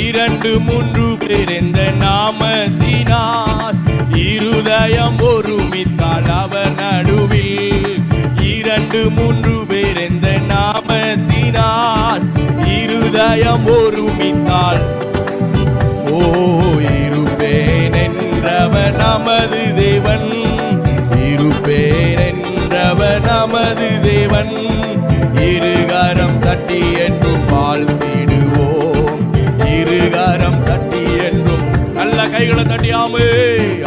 இரண்டு மூன்று பேர் இந்த நாமத்தினார் இருதயம் ஒருமித்தால் அவர் நடுவில். இரண்டு மூன்று பேர் இந்த நாமத்தினார் இருதயம் ஒருமித்தால் ஓ இருப்பேன் என்றவர் நமது தேவன். இருப்பேன் என்றவர் நமது தேவன். இருகரம் தட்டி என்றும் வாழ்த்திடுவோம். இருகரம் தட்டி என்றும் நல்ல கைகளை தட்டியாமே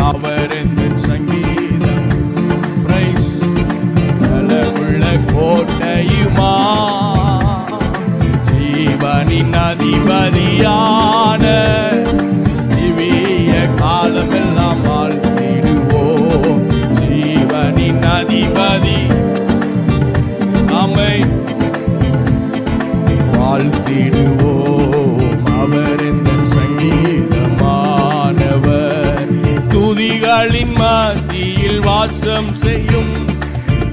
அவர் எந்த சங்கீதம் உள்ள கோட்டையுமா ஜீவனின் அதிபதியான ஜீவிய காலமெல்லாம் வாழ்த்திடுவோம். ஜீவனின் அதிபதி நம்மை வாழ்த்திடுவோம். அவர் இந்த சங்கீதமானவர். துதிகளின் மத்தியில் வாசம் செய்யும்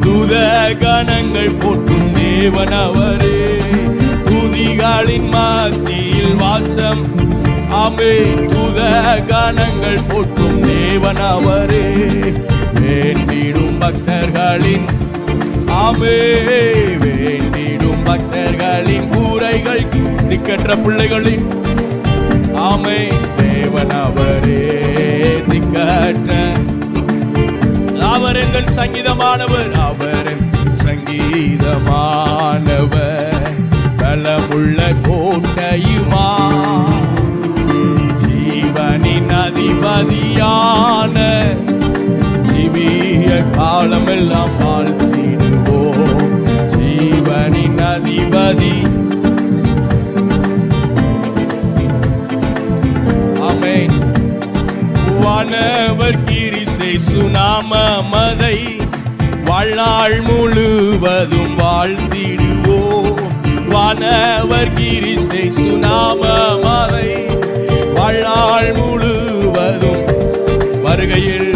துத கணங்கள் போற்றும் தேவன் அவரே. துதிகளின் மத்தியில் வாசம் ஆமே துத கணங்கள் போற்றும் தேவன் அவரே. வேண்டிடும் பக்தர்களின் ஆமே வேண்டிடும் பக்தர்களின் கூரைகள் திக்கற்ற பிள்ளைகளின் ஆமே தேவன் அவரே. திக்கற்ற அவர் எங்கள் சங்கீதமானவர். அவர் சங்கீதமானவர். பலமுள்ள கோட்டையுமா ஜீவனின் அதிபதியான ஜீவிய காலமெல்லாம் வாழ்த்திடுவோம். ஜீவனின் அதிபதி ஆமென். வானவர் கிறிஸ்தை சுனாமதை வாழ்நாள் முழுவதும் வாழ்த்திடுவோம். வானவர் கிறிஸ்தை சுனாமதை வாழ்நாள் முழுவதும் வருகையில்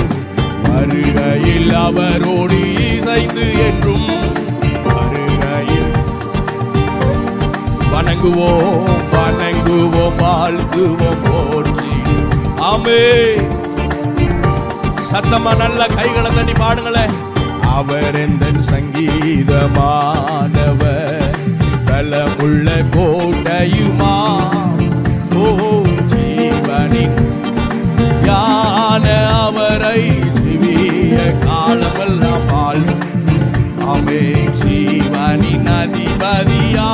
வருகையில் அவரோடு இசைந்து என்றும் வருகையில் வணங்குவோம் வணங்குவோம் வாழ்த்துவோம் போற்றி ஆமே. சத்தமா நல்ல கைகளை தண்ணி பாடுங்களேன். அவர் எந்த சங்கீதமானவர். பலமுள்ள கோட்டையுமா ஓ ஜீவனின் யான அவரை ஜீவிய காலமெல்லாம் வாழ் ஆமே. ஜீவனின் அதிபதியா